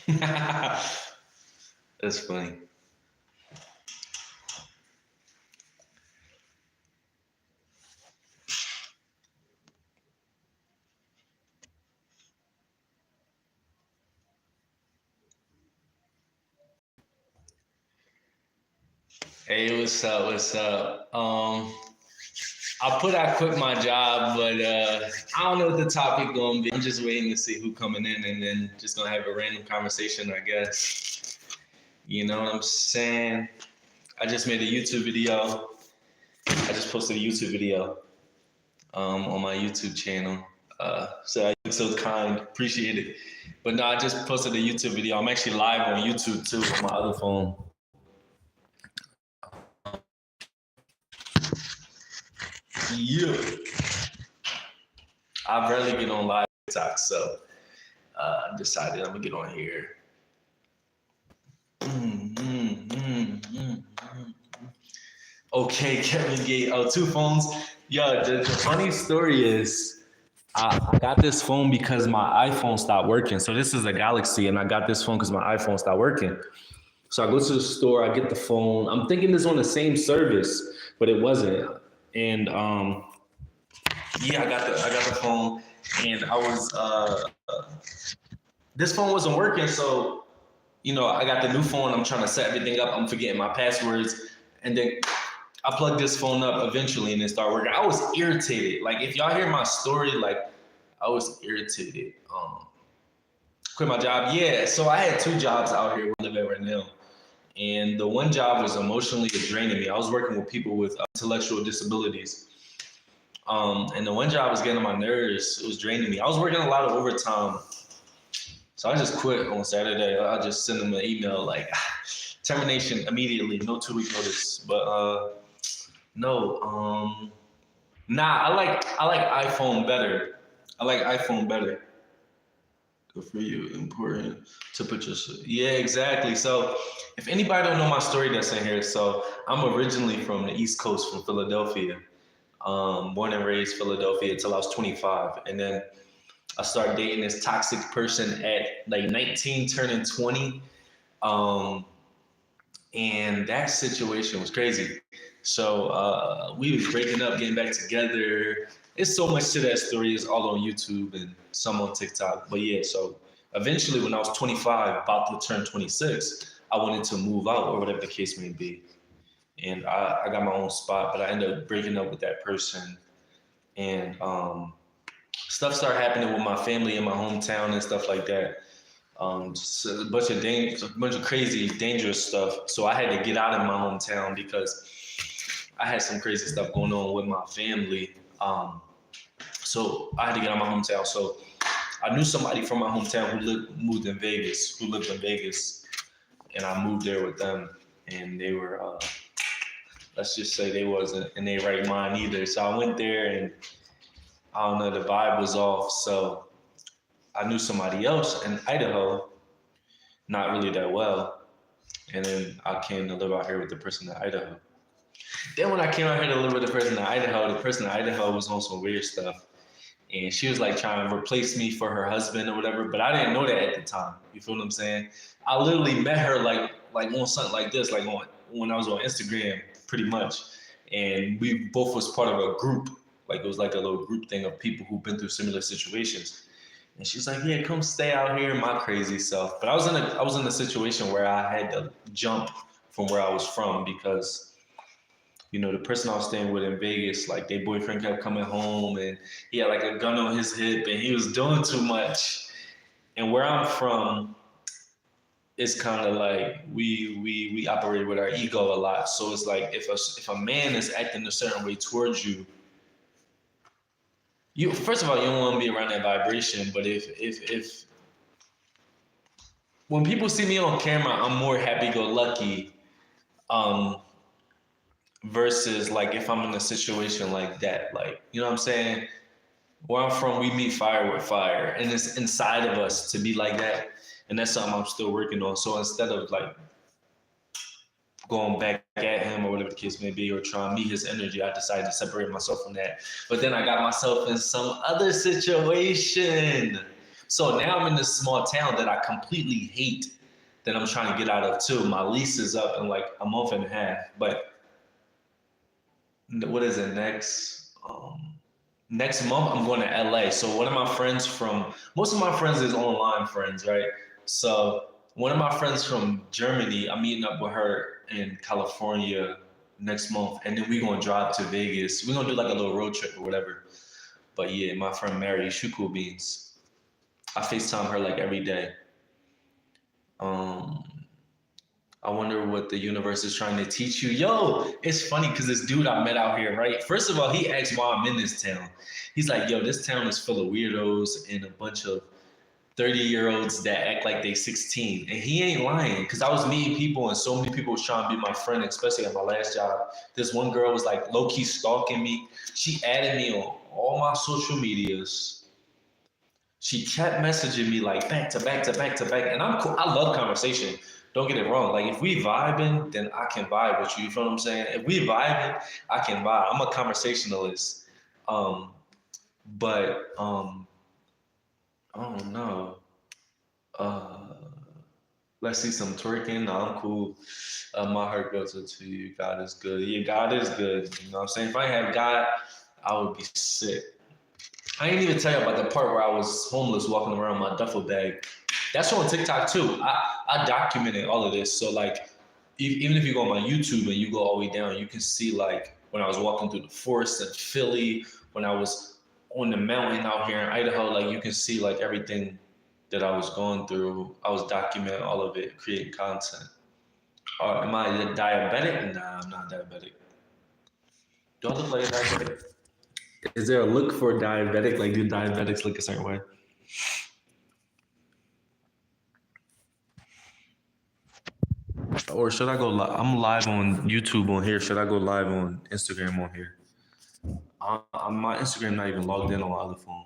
That's funny. Hey, what's up? What's up? I quit my job, but I don't know what the topic gonna be. I'm just waiting to see who coming in, and then just gonna have a random conversation, I guess. You know what I'm saying? I just made a YouTube video. I just posted a YouTube video on my YouTube channel. So I look so kind, appreciate it. But no, I just posted a YouTube video. I'm actually live on YouTube too on my other phone. Yeah, I rarely get on live TikTok, so I decided I'm gonna get on here. Okay, Kevin Gate. Oh, two phones. Yo, the funny story is I got this phone because my iPhone stopped working. So this is a Galaxy, and I got this phone because my iPhone stopped working. So I go to the store, I get the phone. I'm thinking it's on the same service, but it wasn't. And yeah, I got the phone, and I was this phone wasn't working. So I got the new phone. I'm trying to set everything up. I'm forgetting my passwords, and then I plugged this phone up eventually, and it started working. I was irritated. Like if y'all hear my story, like I was irritated. Quit my job. Yeah, so I had two jobs out here where I live at right now. And the one job was emotionally draining me. I was working with people with intellectual disabilities. And the one job was getting on my nerves. It was draining me. I was working a lot of overtime. So I just quit on Saturday. I just sent them an email like termination immediately, no 2-week notice. But no, I like iPhone better. I like iPhone better. Good for you. Important to put your yeah, exactly. So if anybody don't know my story that's in here, so I'm originally from the East Coast, from Philadelphia. Born and raised Philadelphia until I was 25, and then I started dating this toxic person at like 19, turning 20. And that situation was crazy. So we was breaking up, getting back together. It's so much to that story. It's all on YouTube and some on TikTok. But yeah, so eventually when I was 25, about to turn 26, I wanted to move out or whatever the case may be. And I got my own spot, but I ended up breaking up with that person. And stuff started happening with my family in my hometown and stuff like that. Just a bunch of crazy, dangerous stuff. So I had to get out of my hometown because I had some crazy stuff going on with my family. So I had to get out of my hometown. So I knew somebody from my hometown who lived in Vegas, and I moved there with them. And they were, let's just say they wasn't in their right mind either. So I went there, and I don't know, the vibe was off. So I knew somebody else in Idaho, not really that well. And then I came to live out here with the person in Idaho. Then when I came out here to live with the person in Idaho was on some weird stuff. And she was like trying to replace me for her husband or whatever, but I didn't know that at the time. You feel what I'm saying? I literally met her like on something like this, like when I was on Instagram, pretty much. And we both was part of a group. Like it was like a little group thing of people who've been through similar situations. And she's like, yeah, come stay out here, my crazy self. But I was in a situation where I had to jump from where I was from because, the person I was staying with in Vegas, like their boyfriend kept coming home and he had like a gun on his hip and he was doing too much. And where I'm from, it's kind of like we operate with our ego a lot. So it's like if a man is acting a certain way towards you, first of all, you don't want to be around that vibration. But if when people see me on camera, I'm more happy-go-lucky, versus like if I'm in a situation like that, like you know what I'm saying. Where I'm from, we meet fire with fire, and it's inside of us to be like that, and that's something I'm still working on. So instead of like going back at him or whatever the case may be, or trying to meet his energy, I decided to separate myself from that. But then I got myself in some other situation. So now I'm in this small town that I completely hate, that I'm trying to get out of too. My lease is up in like a month and a half. But what is it next? Next month I'm going to LA. So one of my friends from most of my friends is online friends, right? So one of my friends from Germany, I'm meeting up with her in California next month, and then we're gonna drive to Vegas. We're gonna do like a little road trip or whatever. But yeah, my friend Mary, she cool beans. I FaceTime her like every day. Um, I wonder what the universe is trying to teach you. Yo, it's funny because this dude I met out here, right? First of all, he asked why I'm in this town. He's like, yo, this town is full of weirdos and a bunch of 30-year-olds that act like they 16. And he ain't lying, because I was meeting people and so many people was trying to be my friend, especially at my last job. This one girl was like low-key stalking me. She added me on all my social medias. She kept messaging me like back to back to back to back. And I'm cool. I love conversation. Don't get it wrong. Like if we vibing, then I can vibe with you. You feel what I'm saying? If we vibing, I can vibe. I'm a conversationalist. But I don't know. Let's see some twerking. No, I'm cool. My heart goes out to you. God is good. Yeah, God is good. You know what I'm saying? If I didn't have God, I would be sick. I didn't even tell you about the part where I was homeless walking around with my duffel bag. That's on TikTok too. I documented all of this. So like, even if you go on my YouTube and you go all the way down, you can see like when I was walking through the forest in Philly, when I was on the mountain out here in Idaho, like you can see like everything that I was going through. I was documenting all of it, creating content. Am I diabetic? Nah, I'm not diabetic. Do I look like a diabetic? Is there a look for diabetic? Like, do diabetics look a certain way? Or should I go live? I'm live on YouTube on here. Should I go live on Instagram on here? My Instagram not even logged in on my other phone.